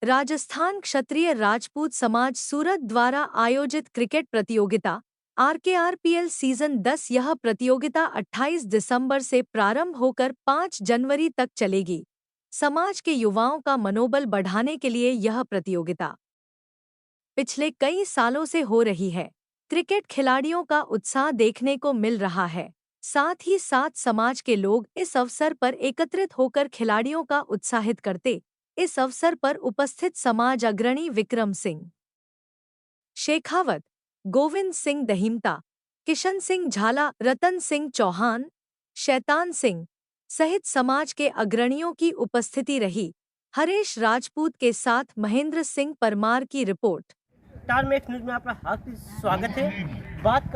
राजस्थान क्षत्रिय राजपूत समाज सूरत द्वारा आयोजित क्रिकेट प्रतियोगिता RKRPL सीजन 10। यह प्रतियोगिता 28 दिसंबर से प्रारंभ होकर 5 जनवरी तक चलेगी। समाज के युवाओं का मनोबल बढ़ाने के लिए यह प्रतियोगिता पिछले कई सालों से हो रही है। क्रिकेट खिलाड़ियों का उत्साह देखने को मिल रहा है। साथ ही साथ समाज के लोग इस अवसर पर एकत्रित होकर खिलाड़ियों का उत्साहित करते। इस अवसर पर उपस्थित समाज अग्रणी विक्रम सिंह शेखावत, गोविंद सिंह दहीमता, किशन सिंह झाला, रतन सिंह चौहान, शैतान सिंह सहित समाज के अग्रणियों की उपस्थिति रही। हरेश राजपूत के साथ महेंद्र सिंह परमार की रिपोर्ट। स्टार मैक्स न्यूज में आपका हार्दिक स्वागत है। बात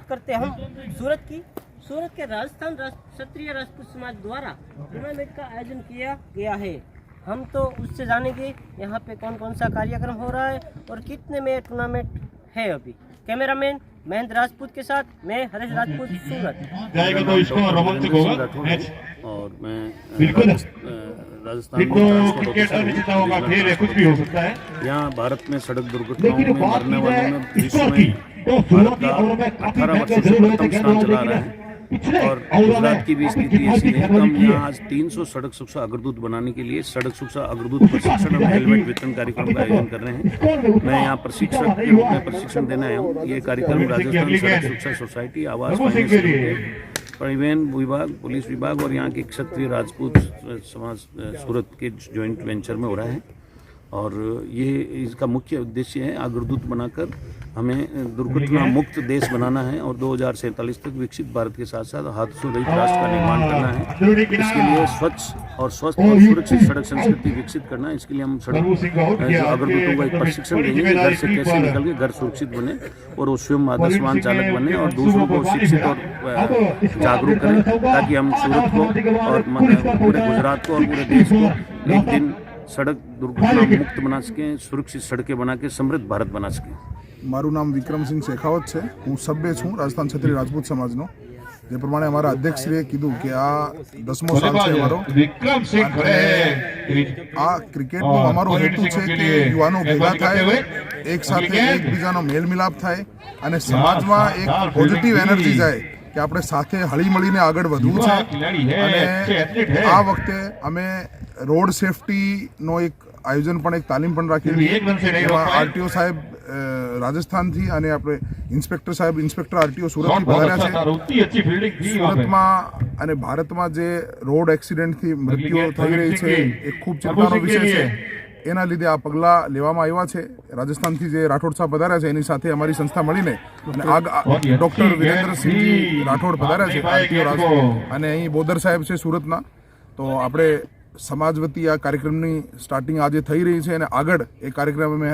करते हैं हम सूरत की। सूरत के राजस्थान क्षत्रिय राजपूत समाज द्वारा टूर्नामेंट का आयोजन किया गया है। हम तो उससे जानेंगे यहाँ पे कौन कौन सा कार्यक्रम हो रहा है और कितने में टूर्नामेंट है। अभी कैमरामैन महेंद्र राजपूत के साथ मैं हरेश राजपूत, सूरत। जाएगा तो इसको रोमांचक होगा। और मैं राजस्थान क्रिकेट अनिश्चितता होगा, खेल है, कुछ भी हो सकता है। यहाँ भारत में सड़क दुर्घटनाओं में मरने वालों में विश्व में भारत का 18 वर्ष से प्रथम स्थान चला रहा है। और गुजरात की भी स्थिति ऐसी है। हम यहाँ आज 300 सड़क सुरक्षा अग्रदूत बनाने के लिए सड़क सुरक्षा अग्रदूत प्रशिक्षण और हेलमेट वितरण कार्यक्रम का आयोजन कर रहे हैं। मैं यहाँ प्रशिक्षक के रूप में प्रशिक्षण देने आया हूँ। ये कार्यक्रम राजस्थान सड़क सुरक्षा सोसाइटी, आवास, परिवहन विभाग, पुलिस विभाग और यहाँ के क्षत्रिय राजपूत समाज सूरत के जॉइंट वेंचर में हो रहा है। और ये इसका मुख्य उद्देश्य है अग्रदूत बनाकर हमें दुर्घटना मुक्त देश बनाना है और 2047 तक विकसित भारत के साथ साथ हादसों रहित राष्ट्र का निर्माण करना है। इसके लिए स्वच्छ और स्वस्थ और सुरक्षित सड़क संस्कृति विकसित करना है। इसके लिए हम सड़क अग्रदूतों को एक प्रशिक्षण देंगे कि घर से कैसे निकल के घर सुरक्षित बने और वो स्वयं आदर्शवान चालक बने और दूसरों को शिक्षित और जागरूक करें, ताकि हम सूरत को और पूरे गुजरात को और पूरे देश को एक दिन सड़क दुर्घटना मुक्त बना सकें, सुरक्षित सड़कें बना के समृद्ध भारत बना सकें। मारू नाम विक्रम सिंह शेखावत है। हूँ सभ्य छूँ राजस्थान क्षत्रिय राजपूत समाजनो। जे प्रमाणे अमरा अध्यक्षश्रीए कीधुं के आ 10मो साल छे अमारो आ क्रिकेटनो अमारो हेतु छे के युवानो भेगा थाय, एक साथे एकबीजानो मेल मिलाप थाय अने समाजमां एक पॉजिटिव एनर्जी जाए कि આપણે સાથે હળી મળીને આગળ વધવું છે। અને આ વખતે અમે રોડ સેફટીનો એક આયોજન પણ એક તાલીમ પણ રાખી છે, એમાં આરટીઓ સાહેબ રાજસ્થાનથી અને આપણે ઇન્સ્પેક્ટર સાહેબ ઇન્સ્પેક્ટર આરટીઓ સુરતથી પધાર્યા છે। સુરતમાં અને ભારતમાં જે રોડ એક્સિડન્ટથી મૃત્યુઓ થઈ રહી છે એ ખૂબ ચિંતાનો વિષય છે। એના લીધે આ પગલાં લેવામાં આવ્યા છે। રાજસ્થાનથી જે રાઠોડ સાહેબ પધાર્યા છે એની સાથે અમારી સંસ્થા મળીને ડૉક્ટર વિરેન્દ્રસિંહજી રાઠોડ પધાર્યા છે આરટીઓ રાજકોટ, અને અહીં બોદર સાહેબ છે સુરતના। તો આપણે સમાજ વતી આ કાર્યક્રમની સ્ટાર્ટિંગ આજે થઈ રહી છે અને આગળ એ કાર્યક્રમ અમે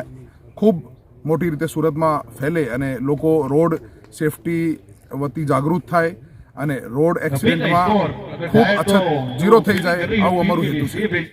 ખૂબ મોટી રીતે સુરતમાં ફેલે અને લોકો રોડ સેફટી વતી જાગૃત થાય અને રોડ એક્સિડન્ટમાં ખૂબ અછત ઝીરો થઈ જાય, આવું અમારું હેતુ છે।